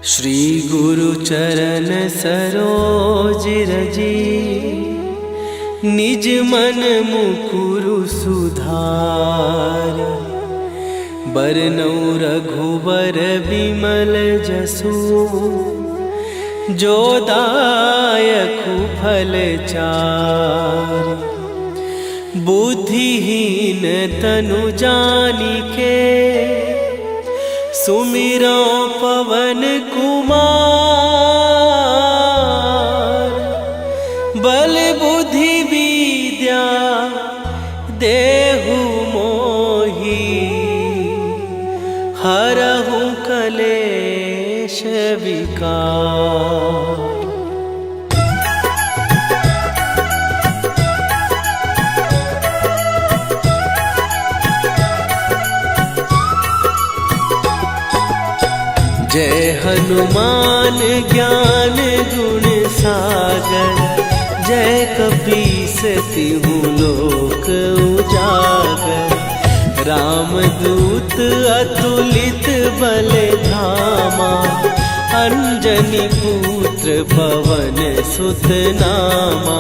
श्री गुरु चरण सरोज रजी, निज मन मुकुरु सुधार। बरनौ रघुबर बिमल जसु, जो दायकु फल चार। बुद्धिहीन तनु जानिके, सुमिरो पवन कुमार। बल बुद्धि विद्या देहु मोहि, हरहु कलेश विकार। जय हनुमान ज्ञान गुण सागर, जय कपीस तिहु लोक उजागर। रामदूत अतुलित बल धामा, अंजनी पुत्र पवन सुत नामा।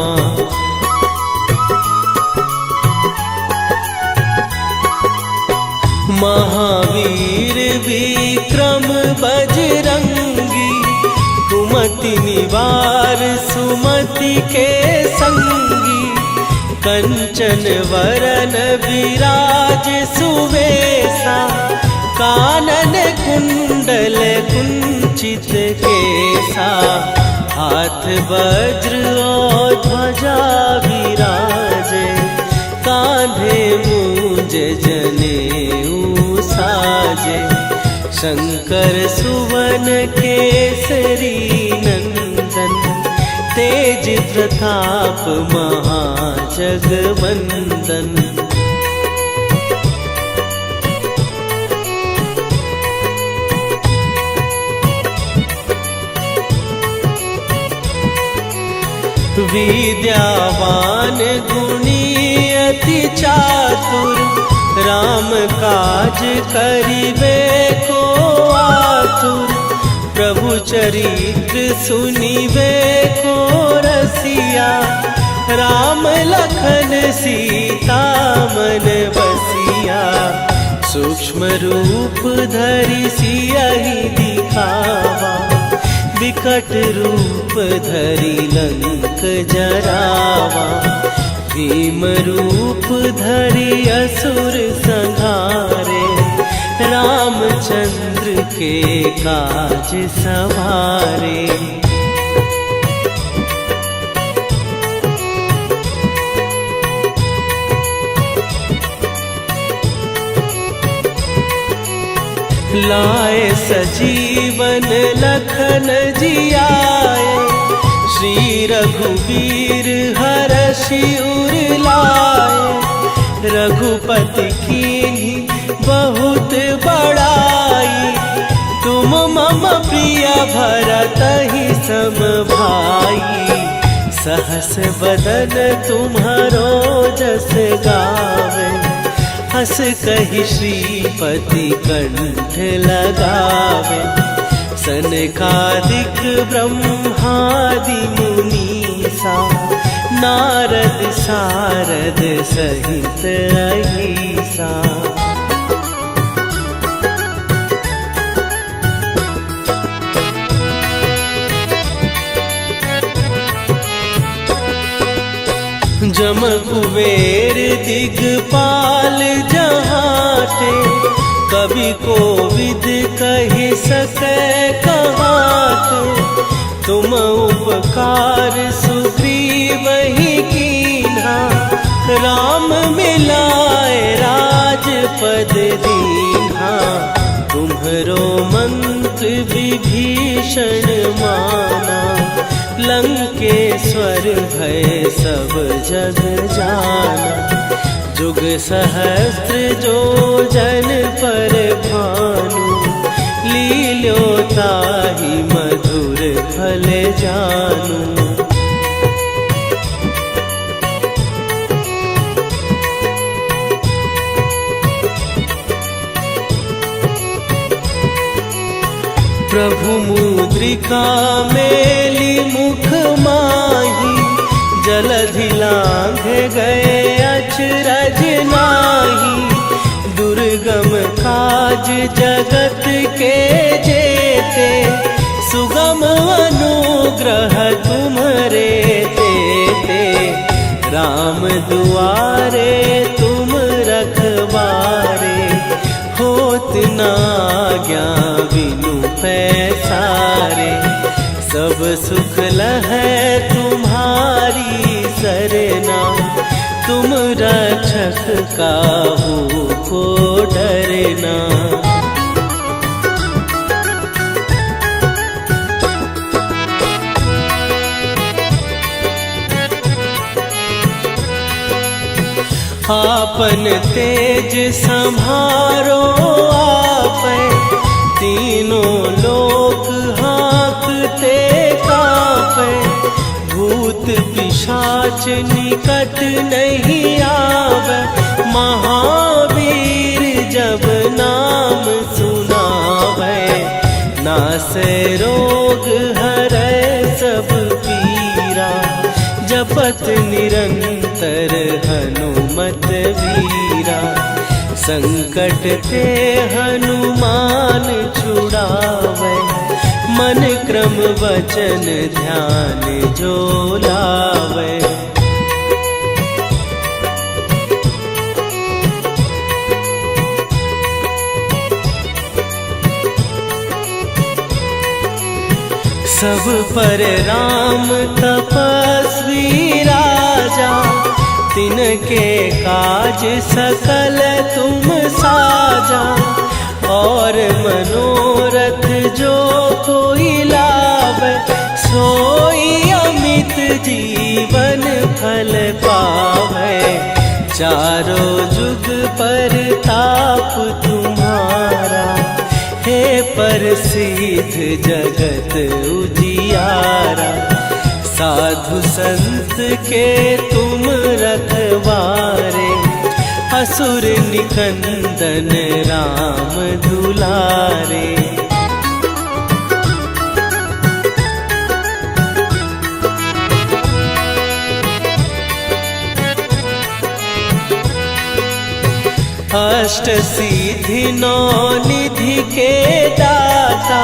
महावीर विक्रम बजरंगी, कुमति निवार सुमति के संगी। कंचन वरन विराज सुवेशा, कानन कुंडल कुंचित केसा। हाथ वज्र और ध्वजा विराजे, कांधे मूंज जनेऊ साजे। शंकर सुवन केसरी नंदन, तेज प्रताप महाजगवंदन। विद्यावान गुणी अति चातुर, राम काज करिबे को आतुर। प्रभु चरित्र सुनिबे को रसिया, राम लखन सीता मन बसिया। सूक्ष्म रूप धरि सियहि दिखावा, विकट रूप धरि लंक जरावा। भीम रूप धरि असुर संहारे, रामचंद्र के काज सवारे। लाए सजीवन लखन जियाए, श्री रघुवीर हरषि उर लाए। रघुपति कीन्ही बहुत बड़ाई, तुम मम प्रिय भरतहि सम भाई। सहस बदन तुम्हारो जस गावे, हस कहि श्रीपति कंठ लगावे। सनकादिक ब्रह्मादि मुनीसा, नारद सारद सहित अहिसा। जम कुबेर दिगपाल जहाते, कवि कोविद कहि सकै कहाते। तुम उपकार सुग्रीवहि कीन्हा, राम मिलाए राजपद दीन्हा। तुम्हरो मंत्र विभीषण माना, लंकेश्वर भय सब जग जाना। जुग सहस्त्र जो जन पर भानु, लील्यो ताहि मधुर फल जानू। प्रभु मुद्रिका मेली मुख माही, जलधि लांघे गए अचरज नाही। दुर्गम काज जगत के जेते, सुगम अनुग्रह तुम्हरे तेते। राम दुआरे तुम रखवारे, होत न आज्ञा बिनु पैसारे। सब सुख लहै तुम्हारी सरना, तुम रक्षक काहू को डरना। आपन तेज संभारो आपै, तीनों लोक हाँकते कांपै। भूत पिशाच निकट नहीं आवे, महावीर जब नाम सुनावे। नासै रोग हरै सब पीरा, जपत निरंतर हनुमत वीरा। संकट ते हनुमान छुड़ावे, मन क्रम वचन ध्यान जो लावे। सब पर राम तपस्वी राजा, तिनके काज सकल तुम साजा। और मनोरथ जो कोई लावे, सोई अमित जीवन फल पावे। चारों जुग पर ताप तुम्हारा, हे प्रसिद्ध जगत उजियारा। साधु संत के तुम रखवारे, असुर निकंदन राम दुलारे। अष्ट सिद्धि नौ निधि के दाता,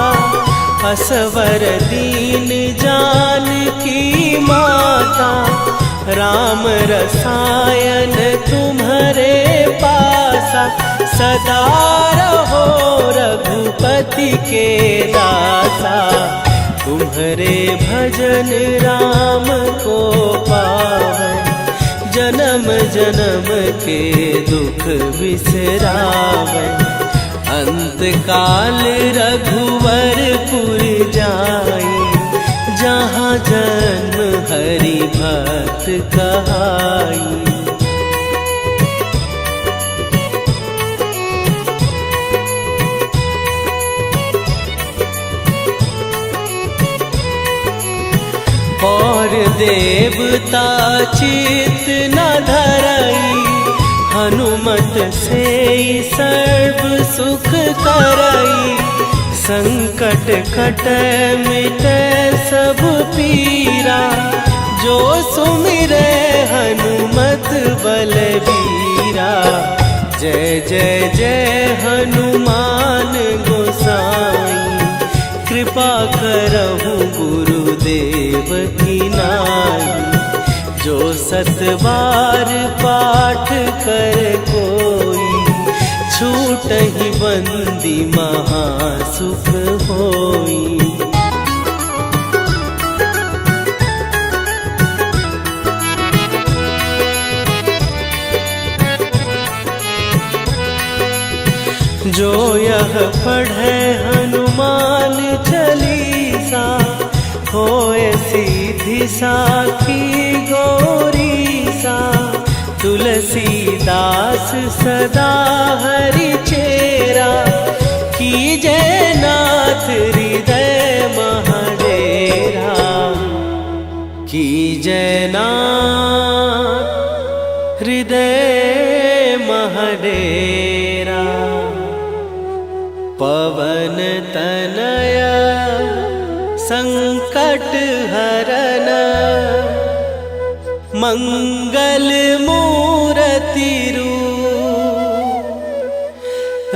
असवर दीन जानकी माता। राम रसायन तुम्हारे पासा, सदा रहो रघुपति के दासा। तुम्हारे भजन राम को पावै, जन्म जन्म के दुख बिसरावै। अंत काल रघुवरपुर जाई, जहाँ जन्म हरि भक्त कहाई। और देवता चित न धरई, हनुमत से सर्व सुख करई। संकट कटै मिटै सब पीरा, जो सुमिरै हनुमत बलबीरा। जय जय जय हनुमान गोसाई, कृपा करहु गुरुदेव की नाई। जो सत बार पाठ कर कोई, छूटहि बंदी महासुख होई। जो यह पढ़े हनुमान चालीसा, होए सीधी साखी गौरीसा। तुलसीदास सदा हरि चेरा, कीजै नाथ हृदय महडेरा। कीजै नाथ हृदय महडेरा। पवन तनया मंगल मूर्ति रूप,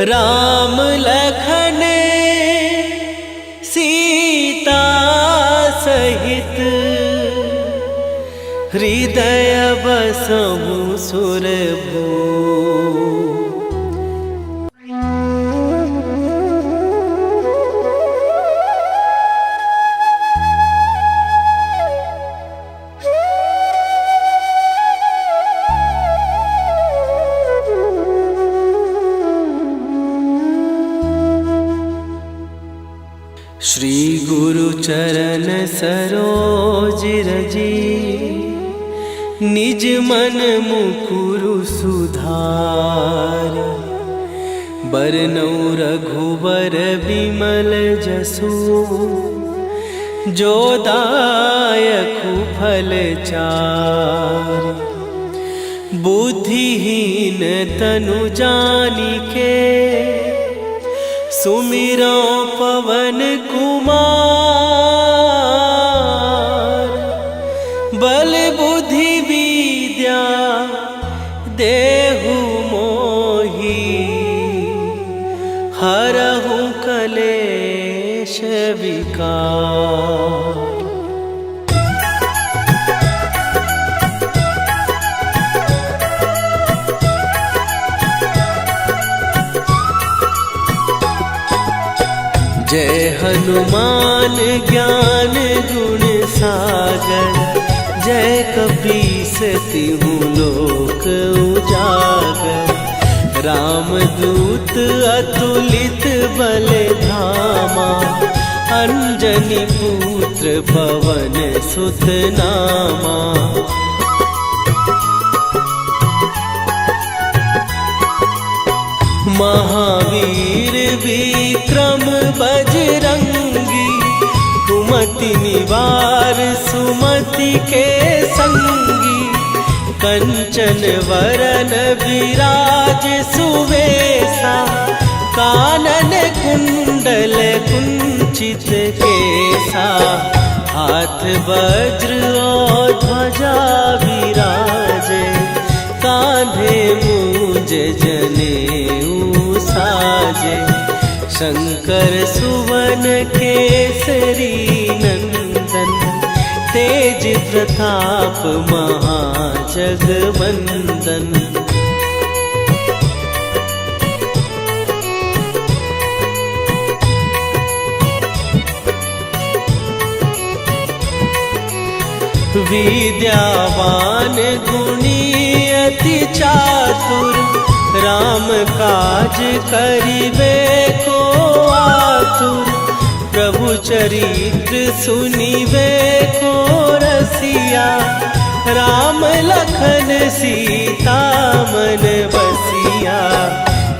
राम लखन सीता सहित, हृदय बसहु सुरभूप। श्री गुरु चरण सरोज रजी, निज मन मुकुरु सुधार। बरनउँ रघुबर बिमल जसु, जो दायकु फल चारि। बुद्धिहीन तनु जानिके, सुमिरो पवन कुमार। बल बुद्धि विद्या देहु मोहि, हरहु कलेश विकार। जय हनुमान ज्ञान गुण सागर, जय कपीस तिहु लोक उजागर। रामदूत अतुलित बल धामा, अंजनी पुत्र पवन सुत नामा। महावीर विक्रम बजरंगी, कुमति निवार सुमति के संगी। कंचन वरन विराज सुवेशा, कानन कुंडल कुंचित केसा। हाथ वज्र और ध्वजा विराजे, कांधे मूंज जनेऊ साजे। शंकर सुवन केसरी नंदन, तेज प्रताप महाजगवंदन। विद्यावान गुणी अति चातुर, राम काज करिबे को आतुर। प्रभु चरित्र सुनिबे को रसिया, राम लखन सीता मन बसिया।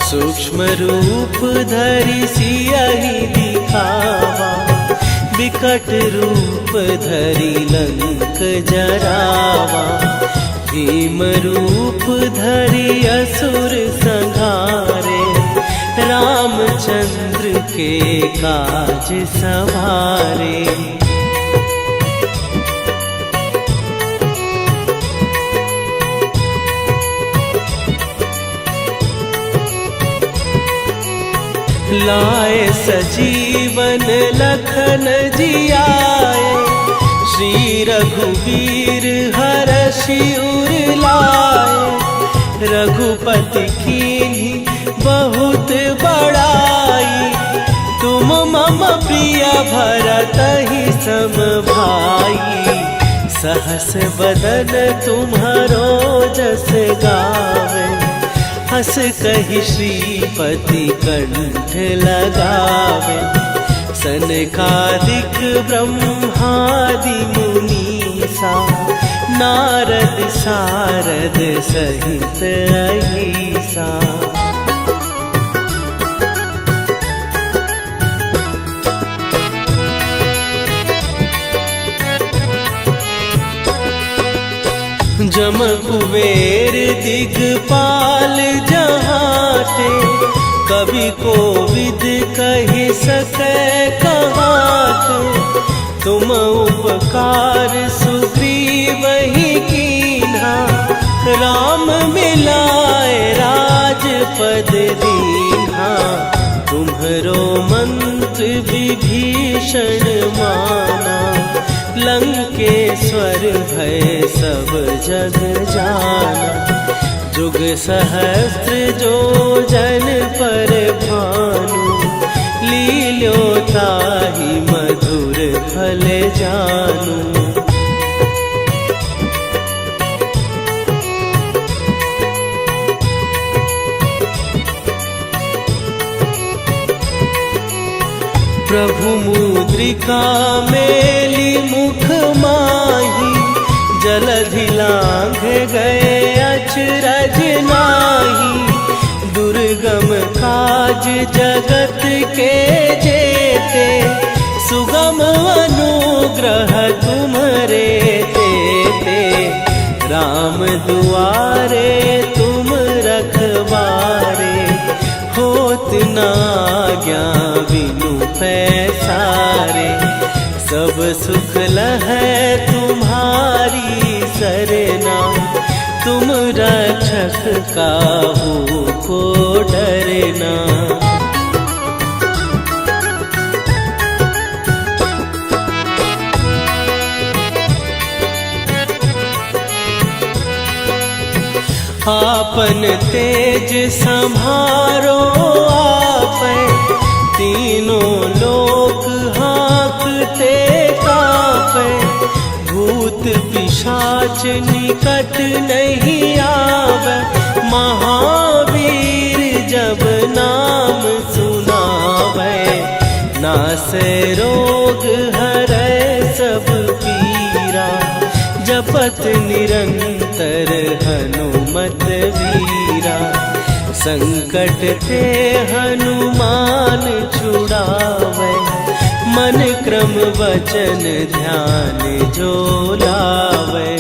सूक्ष्म रूप धरि सियहि दिखावा, विकट रूप धरि लंक जरावा। भीम रूप धरि असुर संहारे, रामचंद्र के काज सवारे। लाए सजीवन लखन जियाए, श्री रघुवीर हरषि उर लाए। रघुपति कीन्ही बहुत बड़ाई, तुम मम प्रिय भरतहि सम भाई। सहस बदन तुम्हारो जस गावे, हस कहि श्रीपति कंठ लगावे। सनकादिक ब्रह्मादि मुनीसा, नारद सारद सहित अहिसा। जम कुबेर दिगपाल जहाते, कवि कोविद कहि सकै कहाते। तुम उपकार सुग्रीवहि कीन्हा, राम मिलाए राजपद दीन्हा, तुम्हरो मंत्र विभीषण माना। लंकेश्वर भय सब जग जाना, जुग सहस्त्र जो जन पर भानु। लील्यो ताहि मधुर फल जानू। प्रभु मुद्रिका मेली मुख माही, जलधि लांघ गए अचरज नाही। दुर्गम काज जगत के जेते, सुगम अनुग्रह तुम्हरे तेते। राम दुआरे तुम रखवारे, होत न आज्ञा बिनु पैसारे। सब सुख लहै तुम्हारी सरना, तुम रक्षक काहू को डरना। आपन तेज संभारो आपै, तीनों लोक हाँकते कापै। भूत पिशाच निकट नहीं आवे, महावीर जब नाम सुनावे। नासै रोग हरै सब पीरा, जपत निरंतर हनुमत वीरा। संकट ते हनुमान छुड़ावे, मन क्रम वचन ध्यान जो लावे।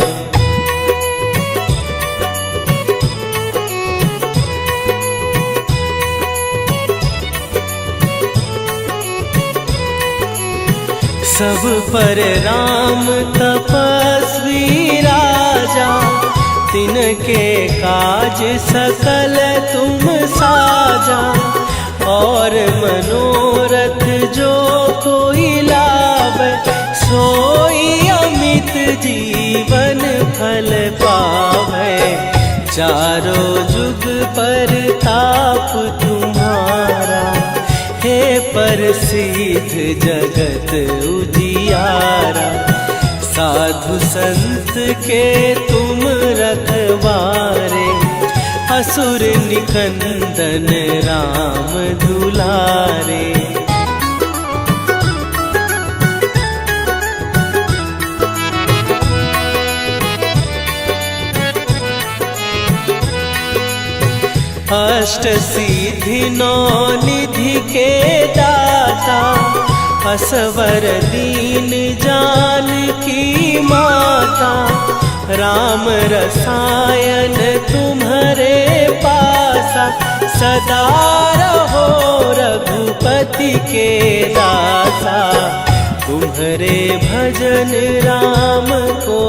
सब पर राम तपस्वी राजा, तिनके काज सकल तुम साजा। और मनोरथ जो कोई लावे, सोई अमित जीवन फल पावे। चारों जुग पर ताप तुम्हारा, हे प्रसिद्ध जगत उजियारा। साधु संत के तुम रखवारे, असुर निकंदन राम दुलारे। अष्ट सिद्धि नौ निधि के दाता, असवर दीन जानकी माता। राम रसायन तुम्हारे पासा, सदा रहो रघुपति के दासा। तुम्हारे भजन राम को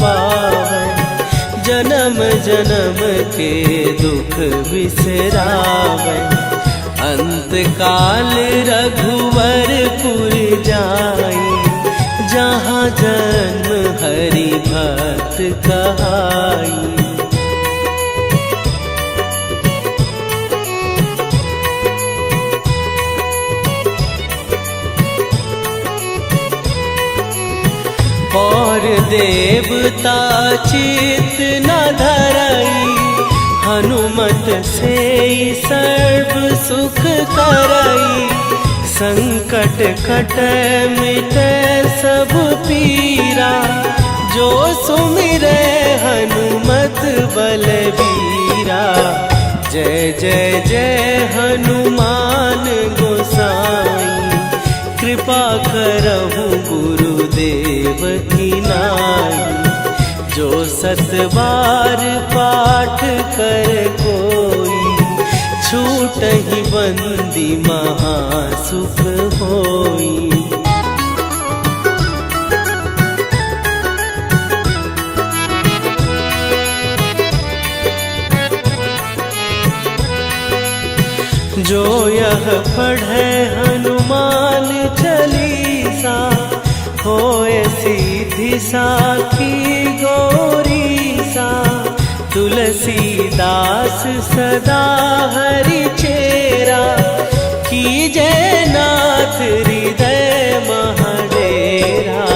पावे, जन्म जन्म के दुख बिसरावे। अंत काल रघुवरपुर जाई, जहाँ जन्म हरि भक्त कहाई। और देवता चित न धरई, हनुमत से सर्व सुख करई। संकट कटै मिटै सब पीरा, जो सुमिरै हनुमत बलबीरा। जय जय जय हनुमान गोसाई, कृपा करहु गुरुदेव की नाई। जो सत बार पाठ कर कोई, छूटहि बंदी महासुख होई। जो यह पढ़े हनुमान चालीसा, होए सीधी साखी गौरी सा। तुलसीदास सदा हरि चेरा, कीजय नाथ हृदय महडेरा।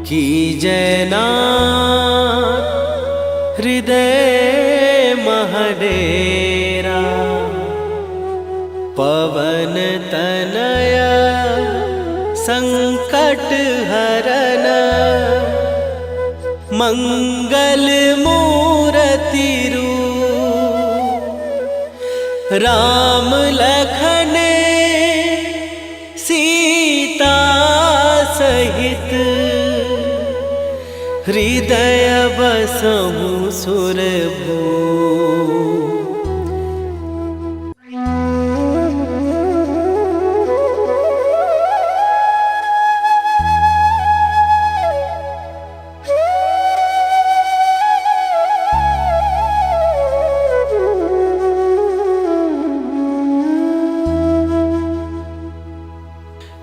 कीजय नाथ हृदय महडेरा। पवन तनय संकट हरन, मंगल मूरति रूप। राम लखन सीता सहित, हृदय बसहु सुरभूप।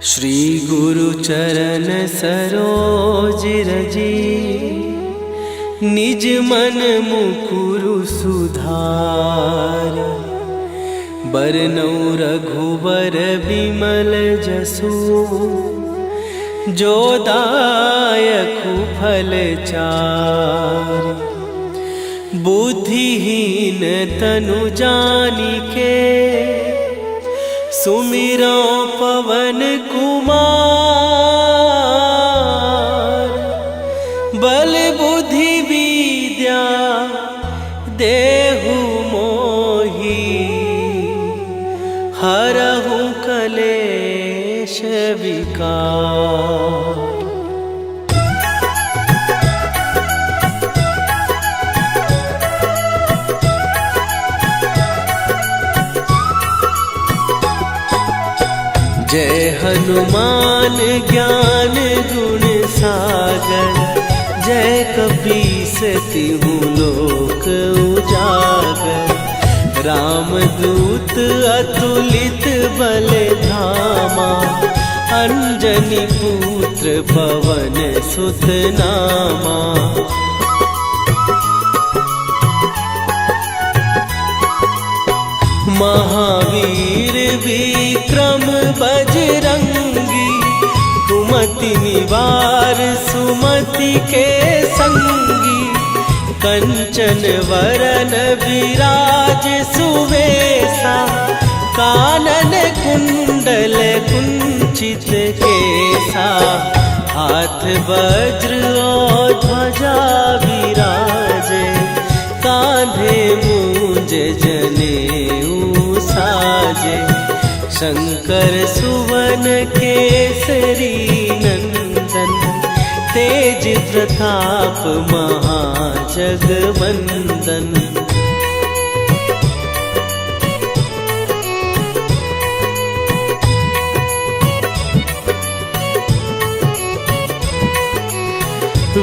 श्री गुरु चरण सरोज रजी, निज मन मुकुरु सुधार। बरनउँ रघुबर बिमल जसु, जो दायकु फल चार। बुद्धिहीन तनु जानिके, सुमिरो पवन कुमार। बल बुद्धि विद्या देहु मोहि, हरहु कलेश विकार। जय हनुमान ज्ञान गुण सागर, जय कपीस तिहु लोक उजागर। रामदूत अतुलित बल धामा, अंजनी पुत्र पवन सुत नामा। महावीर विक्रम बजरंगी, कुमति निवार सुमति के संगी। कंचन वरन विराज सुवेशा, कानन कुंडल कुंचित केसा। हाथ वज्र और ध्वजा विराजे, कांधे मूंज जनेऊ साजे। शंकर सुवन केसरी नंदन, तेज प्रताप महाजगवंदन।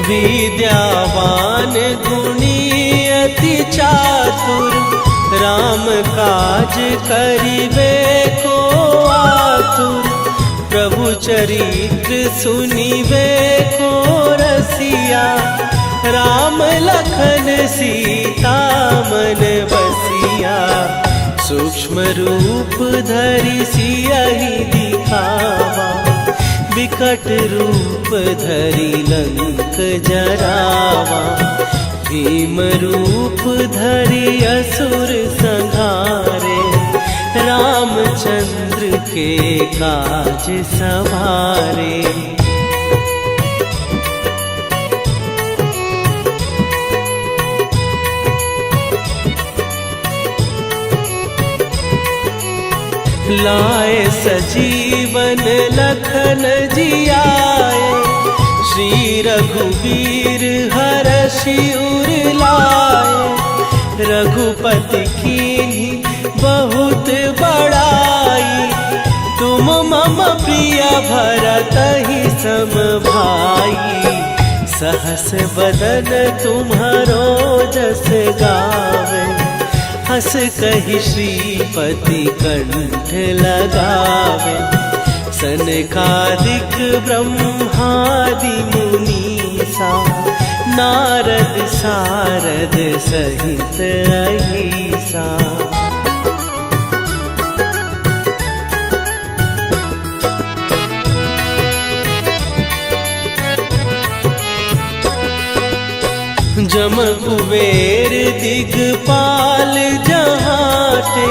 विद्यावान गुणी अति चातुर, राम काज करिबे को आतुर। प्रभु चरित्र सुनिबे को रसिया, राम लखन सीता मन बसिया। सूक्ष्म रूप धरि सियहि दिखावा, विकट रूप धरि लंक जरावा। भीम रूप धरि असुर संहारे, रामचंद्र के काज सवारे। लाए सजीवन लखन जियाए, श्री रघुवीर हरषि उर लाए। रघुपति कीन्ही बहुत बड़ाई, तुम मम प्रिय भरतहि सम भाई। सहस बदन तुम्हारो जस गावे, हस कहि श्रीपति कंठ लगावे, सनकादिक ब्रह्मादि मुनीसा, नारद सारद सहित अहिसा। जम कुबेर दिगपाल जहाते,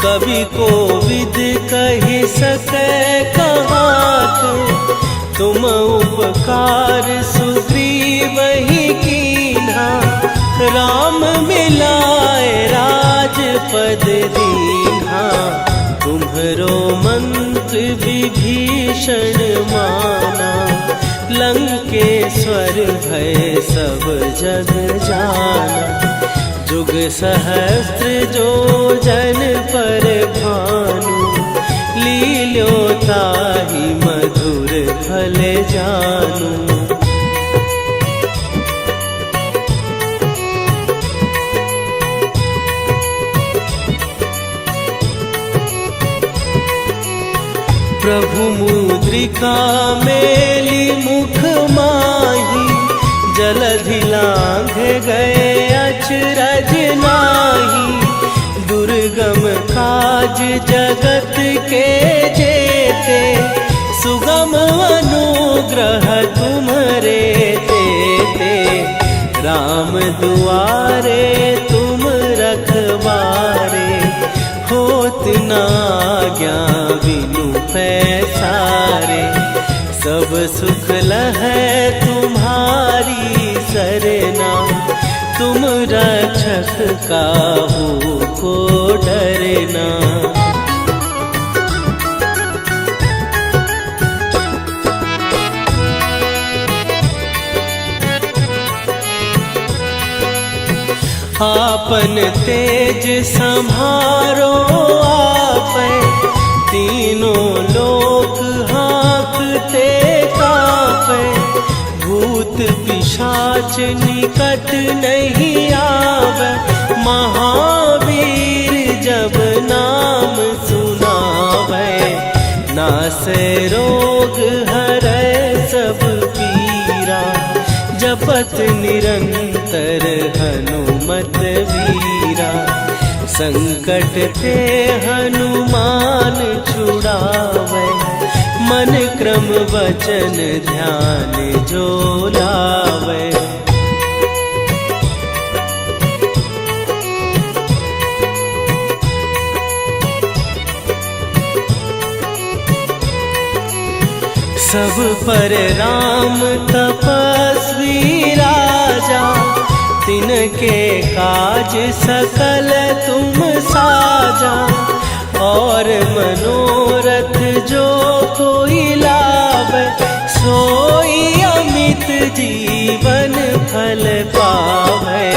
कवि कोविद कहि सकै कहाते। तुम उपकार सुग्रीवहि कीन्हा, राम मिलाए राजपद दीन्हा। तुम्हरो मंत्र विभीषण माना, लंकेश्वर भय सब जग जाना। जुग सहस्त्र जो जन पर भानु, लील्यो ताहि मधुर फल जानू। प्रभु मुद्रिका मेली मुख माही, जलधि लांघ गए अचरज नाही। दुर्गम काज जगत के जेते, सुगम अनुग्रह तुम्हरे तेते। राम दुआरे तुम रखवारे, होत न आज्ञा बिनु पैसारे। सब सुख लहै तुम्हारी सरना, तुम रक्षक काहू को डरना। आपन तेज संभारो आपै, तीनों लोक हाँकते कापै। भूत पिशाच निकट नहीं आवे, महावीर जब नाम सुनावे। नासै रोग हरै सब पीरा, जपत निरंतर हनुमत वीरा। संकट ते हनुमान छुड़ावे, मन क्रम वचन ध्यान जो लावे। सब पर राम तपस्वी राजा, तिनके काज सकल तुम साजा। और मनोरथ जो कोई लावे, सोई अमित जीवन फल पावे।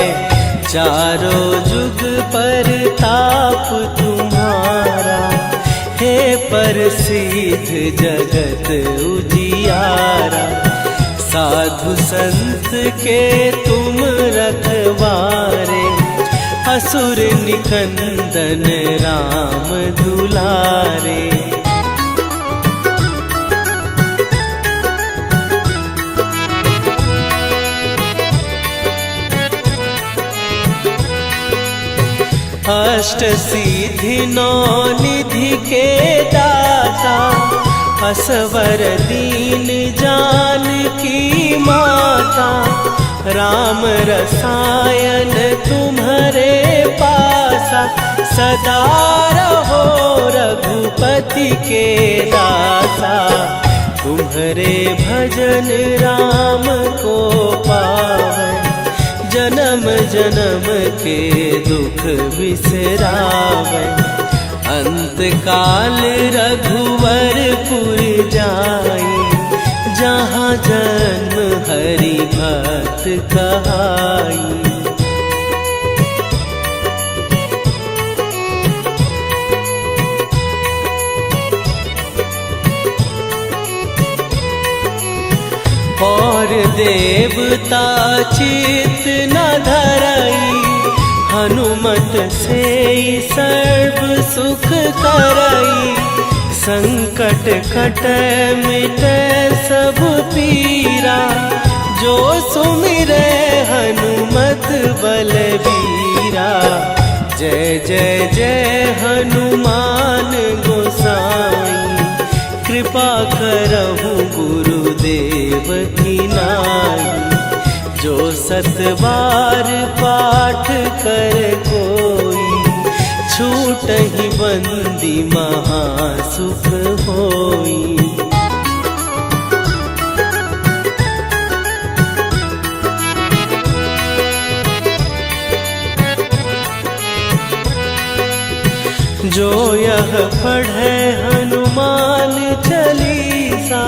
चारों जुग पर ताप तुम्हारा, हे प्रसिद्ध जगत उजियारा। साधु संत के तुम रखवारे, असुर निकंदन राम दुलारे। अष्ट सिद्धि नौ निधि के दाता, असवर दीन जानकी माता। राम रसायन तुम्हारे पासा, सदा रहो रघुपति के दासा। तुम्हारे भजन राम को पावे, जन्म जन्म के दुख बिसरावे। अंत काल रघुवरपुर जाई, जहाँ जन्म हरि भक्त कहाई। और देवता चित न धरई, हनुमत हनुमत से सर्व सुख करई, संकट कटै मिटै सब पीरा। जो सुमिरै हनुमत बलबीरा, जय जय जय हनुमान गोसाई। कृपा करहु गुरुदेव की नाई, जो सत बार पाठ कर कोई, छूटहि बंदी महासुख होई। जो यह पढ़े हनुमान चालीसा,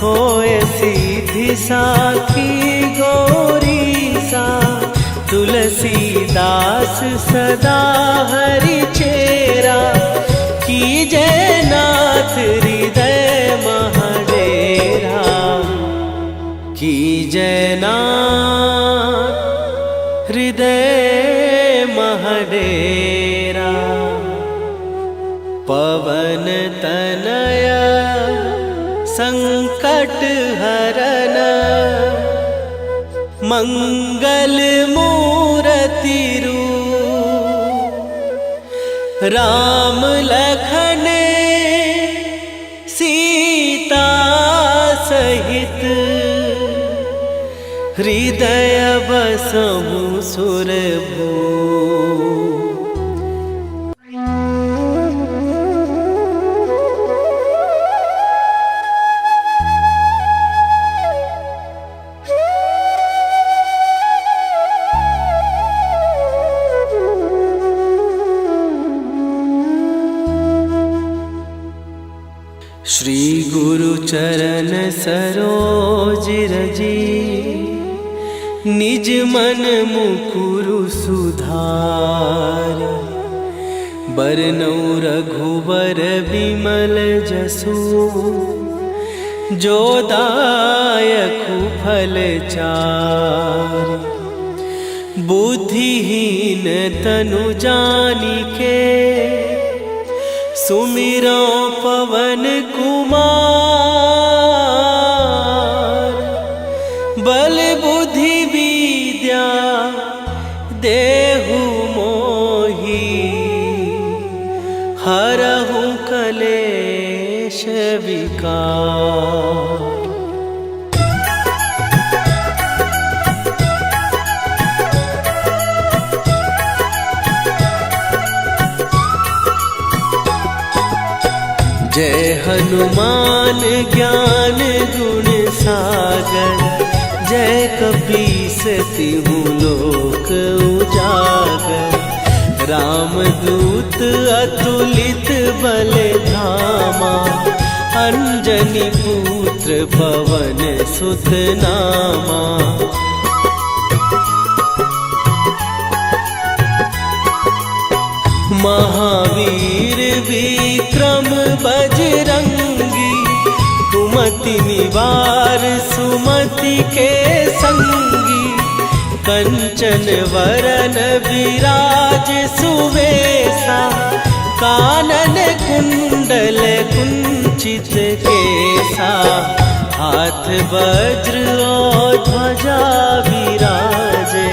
होय सीधी साखी गौरीसा। तुलसीदास सदा हरि चेरा, कीजय नाथ हृदय महडेरा। कीजय नाथ हृदय महडेरा। पवन तनया संकट हरन, मंगल मूरति रूप। राम लखन सीता सहित, हृदय बसहु सुरभूप। श्री गुरु चरण सरोज रजी, निज मन मुकुरु सुधार। बरनउँ रघुबर बिमल जसु, जो दायकु फल चार। बुद्धिहीन तनु जानिके, सुमिरो पवन कुमार। बल बुद्धि विद्या देहु मोहि, हरहु कलेश विकार। जय हनुमान ज्ञान गुण सागर, जय कपीस तिहु लोक उजागर। रामदूत अतुलित बल धामा, अंजनी पुत्र पवन सुत नामा। महावीर विक्रम बजरंगी, कुमति निवार सुमति के संगी। कंचन वरन विराज सुवेशा, कानन कुंडल कुंचित केसा। हाथ वज्र और ध्वजा विराजे,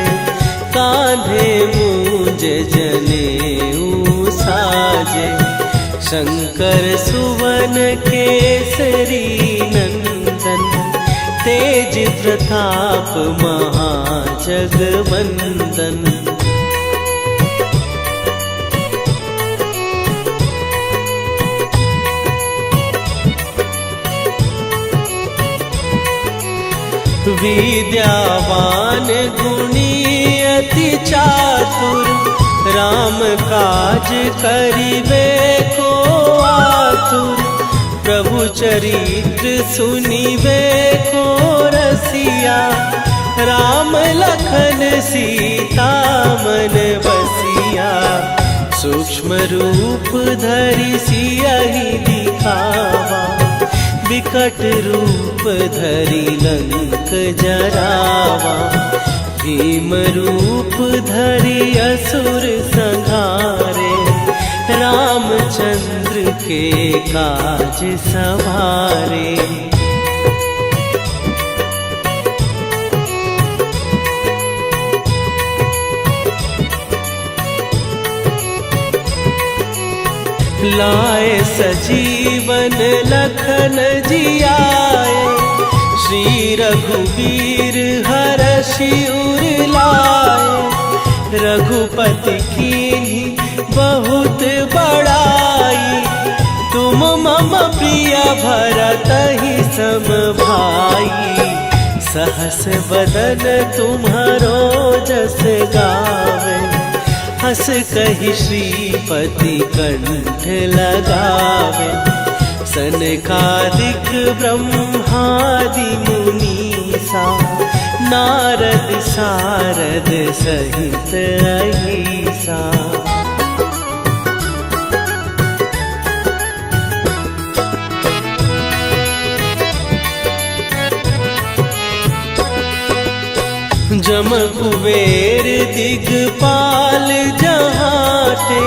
कांधे मूंज जनेऊ साजे। शंकर सुवन केसरी नंदन, तेज प्रताप महाजगवंदन। विद्यावान गुणी अति चातुर, राम काज करिबे को आतुर। प्रभु चरित्र सुनिबे को रसिया, राम लखन सीता मन बसिया। सूक्ष्म रूप धरि सियहि दिखावा, विकट रूप धरि लंक जरावा। भीम रूप धरि असुर संहारे, रामचंद्र के काज सवारे। लाए सजीवन लखन जियाए, श्री रघुवीर हरषि उर लाए। रघुपति कीन्ही बहुत बड़ाई, तुम मम प्रिय भरतहि सम भाई। सहस बदन तुम्हारो जस गावे, हस कहि श्रीपति कंठ लगावे। सनकादिक ब्रह्मादि मुनीसा, नारद सारद सहित अहिसा। जम कुबेर दिगपाल जहाते,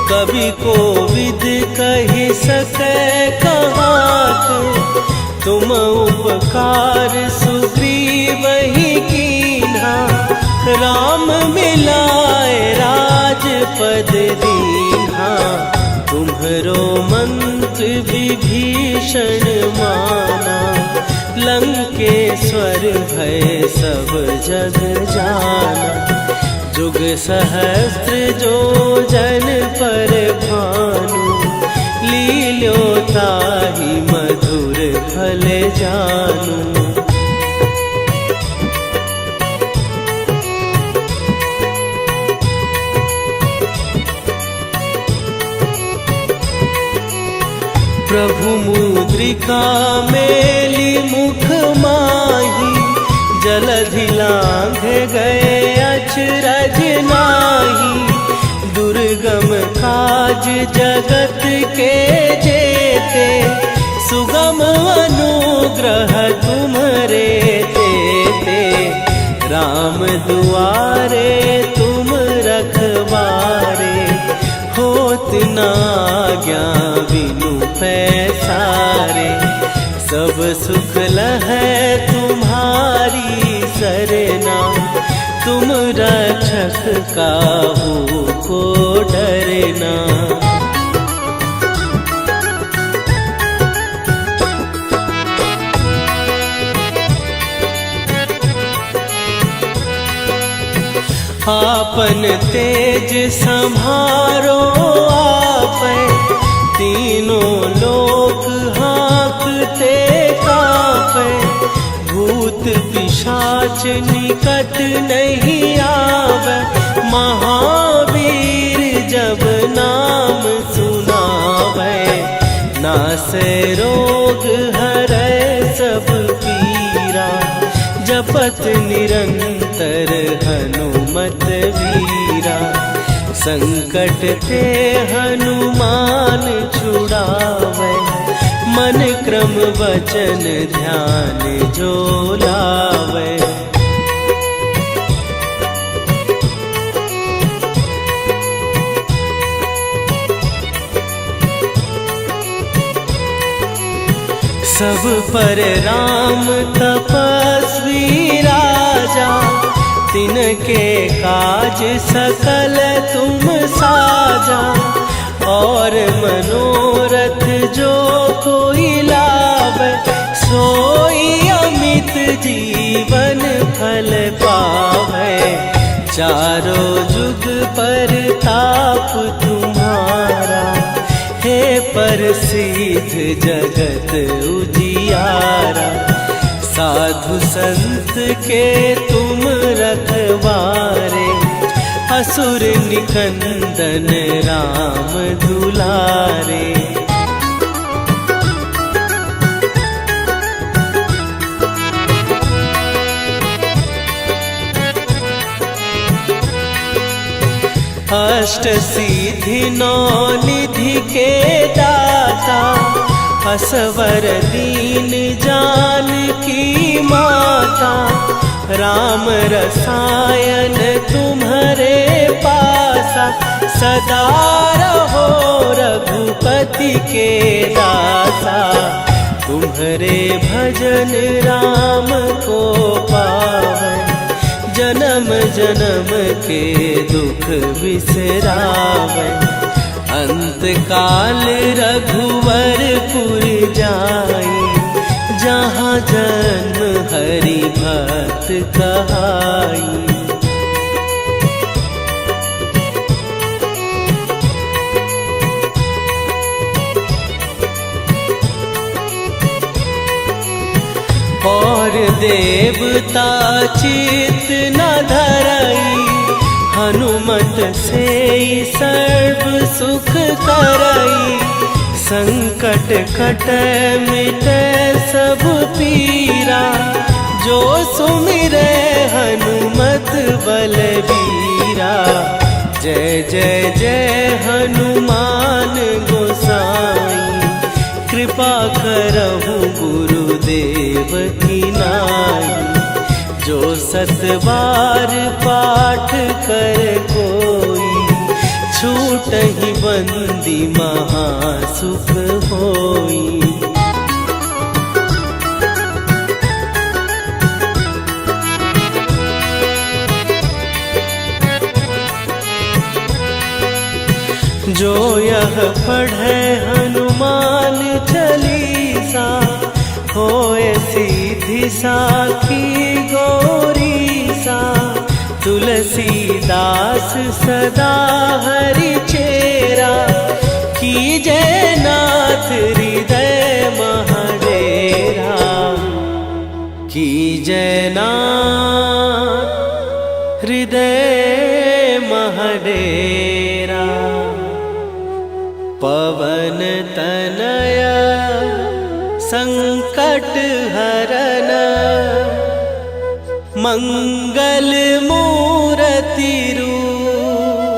कवि कोविद कहि सकै कहाते। तुम उपकार सुग्रीवहि कीन्हा, राम मिलाए राजपद दीन्हा। तुम्हरो मंत्र विभीषण माना, लंकेश्वर भय सब जग जाना। जुग सहस्त्र जो जन पर भानु, लील्यो ताहि मधुर फल जानू। प्रभु मुद्रिका मेली मुख माही, जलधि लांघ गए अचरज नाही। दुर्गम काज जगत के जेते, सुगम अनुग्रह तुम्हरे तेते। राम दुआरे तुम रखवारे, होत न आज्ञा बिनु पैसारे। सब सुख लहै तुम्हारी सरना, तुम रक्षक काहू को डरना। आपन तेज संभारो आपै, तीनों लोक हाँकते कांपै। भूत पिशाच निकट नहीं आवे, महावीर जब नाम सुनावे। नासै रोग हरै सब पीरा, जपत निरंतर हनुमत वीरा। संकट ते हनुमान छुड़ावे, मन क्रम वचन ध्यान जो लावे। सब पर राम तपस्वी राजा, तिनके काज सकल तुम साजा। और मनोरथ जो कोई लावे, सोई अमित जीवन फल पावे। चारों जुग पर ताप तुम्हारा, हे प्रसिद्ध जगत उजियारा। साधु संत के तुम रखवारे, असुर निकंदन राम दुलारे। अष्ट सिद्धि नौ निधि के दाता, असवर दीन जानकी माता, राम रसायन तुम्हारे पासा, सदा रहो रघुपति के दासा। तुम्हारे भजन राम को पावन, जन्म जन्म के दुख बिसरावन। अंत काल रघुवरपुर जाई, जहाँ जन्म हरि भक्त कहाई। और देवता चित न धरई, हनुमत से सर्व सुख करई। संकट कटे मिटे सब पीरा, जो सुमिरे हनुमत बलबीरा। जय जय जय हनुमान गोसाई, कृपा करहु गुरुदेव की नाई। जो सत बार पाठ कर कोई, छूटहि बंदी महासुख होई। जो यह पढ़े हनुमान चालीसा, होए सीधी साखी गौरीसा। तुलसीदास सदा हरि चेरा, कीजे नाथ हृदय महडेरा। कीजे नाथ हृदय महडेरा। पवन तनया संकट हरन, मंगल मूर्ति रूप।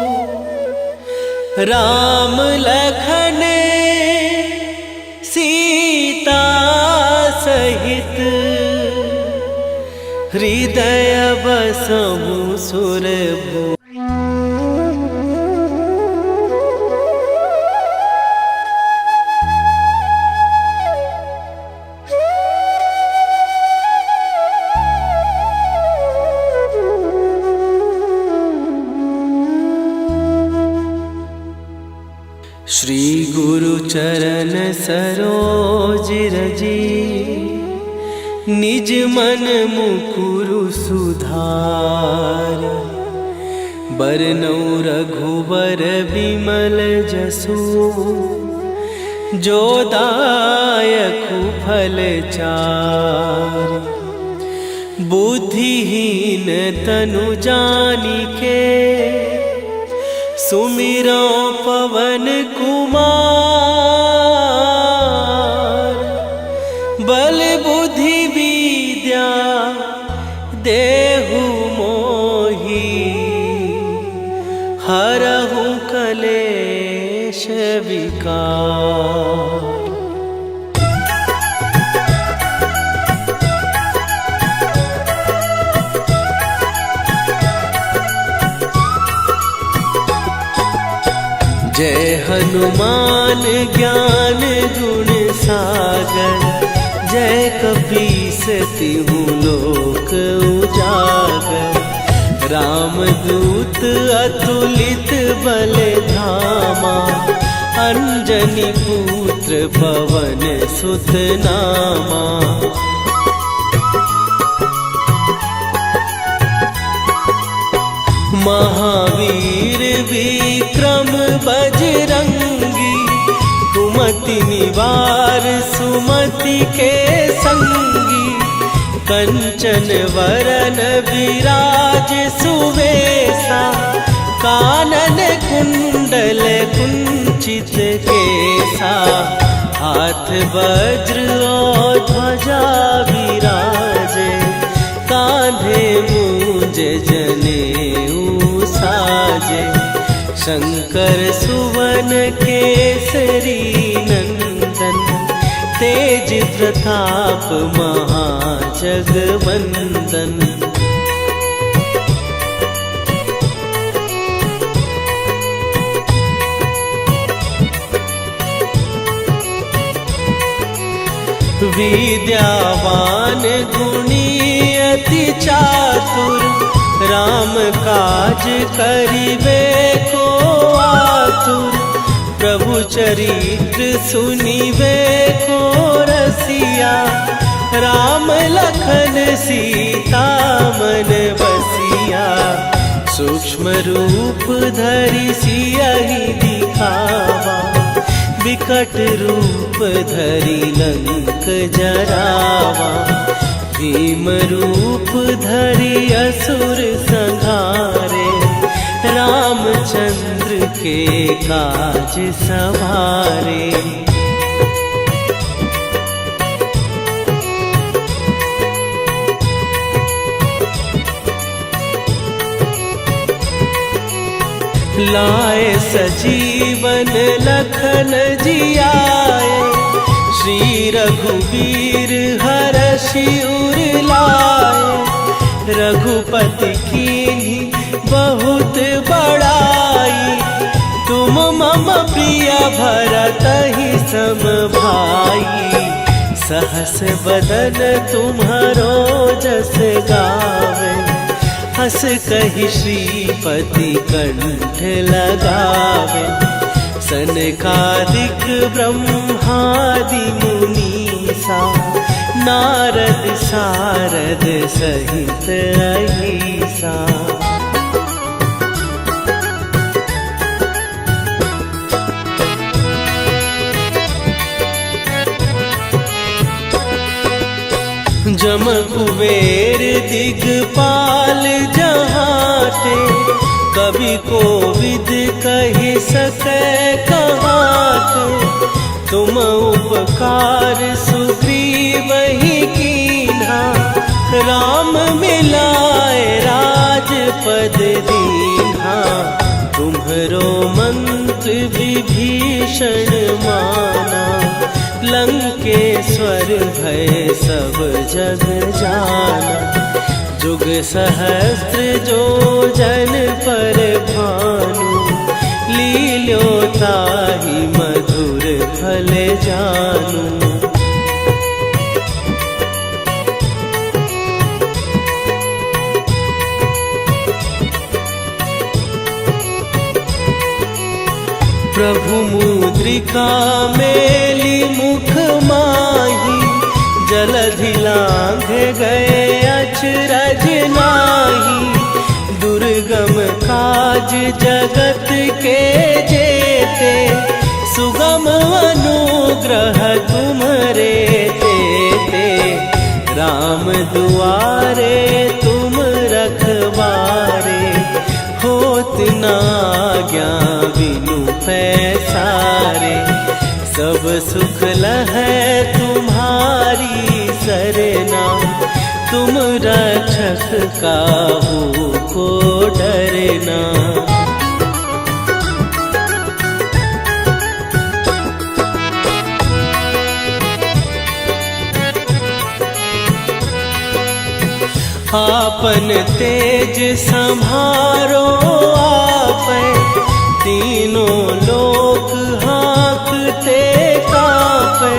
राम लखन सीता सहित, हृदय बसहु सुरभूप। श्री गुरु चरण सरोज रजी, निज मन मुकुरु सुधार। बरनौ रघुबर बिमल जसु, जो दायकु फल चार। बुद्धिहीन तनु जानिके, सुमिरो पवन कुमार। बल बुद्धि विद्या देहु मोहि, हरहु कलेश विकार। जय हनुमान ज्ञान गुण सागर, जय कपीस तिहु लोक उजागर। रामदूत अतुलित बल धामा, अंजनी पुत्र पवन सुत नामा। महावीर विक्रम बजरंगी, कुमति निवार सुमति के संगी। कंचन वरन विराज सुवेशा, कानन कुंडल कुंचित केसा। हाथ वज्र और ध्वजा विराजे, कांधे मूंज जनेऊ साजे। शंकर सुवन केसरी नंदन, तेज प्रताप महाजगवंदन। विद्यावान गुणी अति चातुर, राम काज करिबे को आतुर। प्रभु चरित्र सुनिबे को रसिया, राम लखन सीता मन बसिया। सूक्ष्म रूप धरि सियहि दिखावा, विकट रूप धरि लंक जरावा। भीम रूप धरि असुर संहारे, रामचंद्र के काज सवारे। लाए सजीवन लखन जियाए, श्री रघुवीर हरषि उर लाए। रघुपति कीन्ही बहुत बड़ाई, तुम मम प्रिय भरतहि सम भाई। सहस बदन तुम्हारो जस गावे, हस कहि श्रीपति कंठ लगावे। सनकादिक ब्रह्मादि मुनीसा, नारद सारद सहित अहिसा। जम कुबेर दिगपाल जहाते, कवि कोविद कहि सकै कहाते। तुम उपकार सुग्रीवहि कीन्हा, राम मिलाए राजपद दीन्हा। तुम्हरो मंत्र विभीषण माना, लंकेश्वर भय सब जग जाना। जुग सहस्त्र जो जन पर भानु, लील्यो ताहि मधुर फल जानू। प्रभु मुद्रिका मेली मुख माही, जलधि लांघ गए अचरज नाही। दुर्गम काज जगत के जेते, सुगम अनुग्रह तुम्हरे तेते। राम दुआरे तुम रखवारे, होत न आज्ञा बिनु पैसारे। सब सुख लहै तुम्हारी सरना, तुम रक्षक काहू को डरना। आपन तेज संभारो आपै, तीनों लोक हाँकते कापै।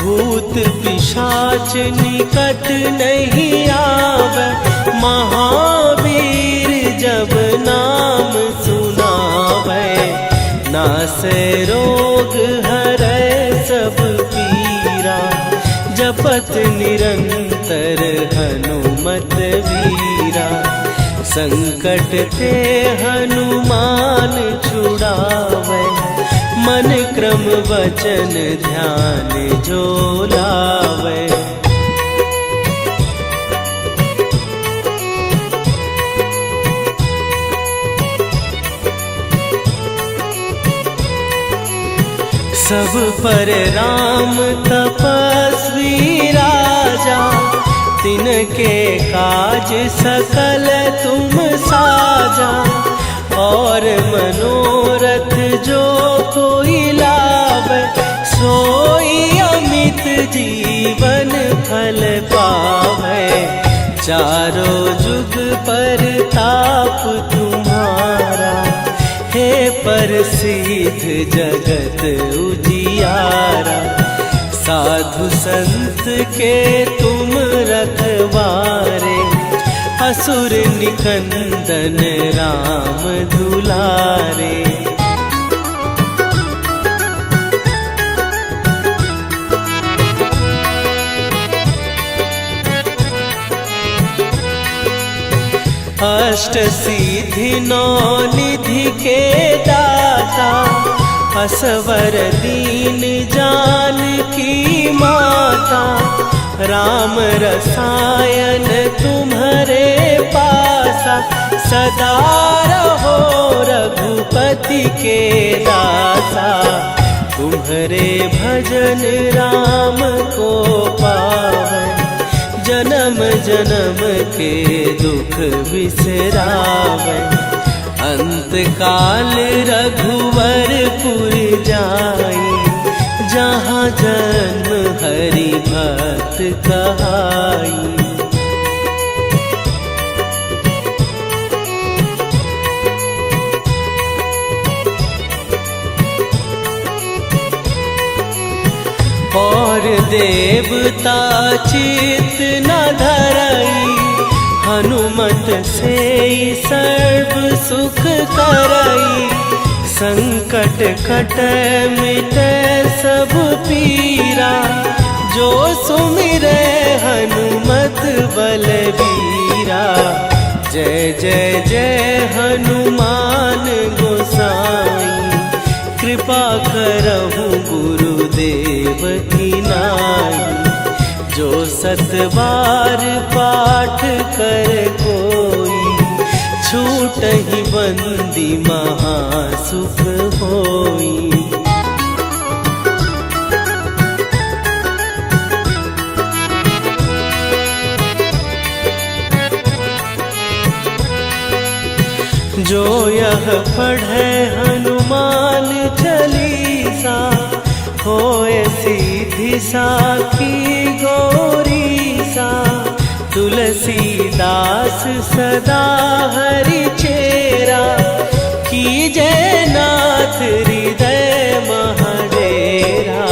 भूत पिशाच निकट नहीं आवे, महावीर जब नाम सुनावे। नासै रोग हरै सब पीरा, जपत निरंतर हनुमत वीरा। संकट ते हनुमान छुड़ावे, मन क्रम वचन ध्यान जो लावे। सब पर राम तपस्वी राजा, तिनके काज सकल तुम साजा। और मनोरथ जो कोई लावे, सोई अमित जीवन फल पावे। चारों जुग पर ताप तुम्हारा, हे प्रसिद्ध जगत उजियारा। साधु संत के तुम रखवारे, असुर निकंदन राम दुलारे। अष्ट सिद्धि नौ निधि के दाता, असवर दीन जानकी माता। राम रसायन तुम्हारे पासा, सदा रहो रघुपति के दासा। तुम्हारे भजन राम को पावे, जन्म जन्म के दुख बिसरावे। अंत काल रघुवरपुर जाई, जहाँ जन्म हरि भक्त कहाई। और देवता चित न धरई, हनुमत से सर्व सुख करई। संकट कट मिटे सब पीरा, जो सुमिरे हनुमत बलबीरा। जय जय जय हनुमान गोसाई, कृपा करहु गुरुदेव की नाई। जो सत बार पाठ कर कोई, छूटहि बंदी महासुख होई। जो यह पढ़े हनुमान चालीसा, होए सीधी साखी गौरीसा। तुलसीदास सदा हरि चेरा, कीजय नाथ हृदय महडेरा।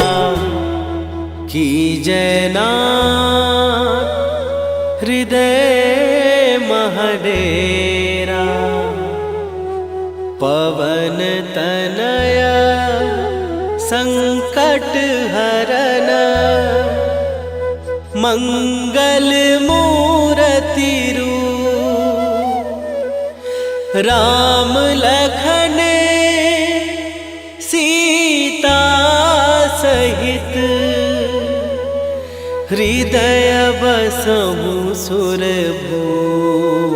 कीजय नाथ हृदय महडेरा। पवन तनया संकट हरन, मंगल मूर्ति रूप। राम लखन सीता सहित, हृदय बसहु सुरभूप।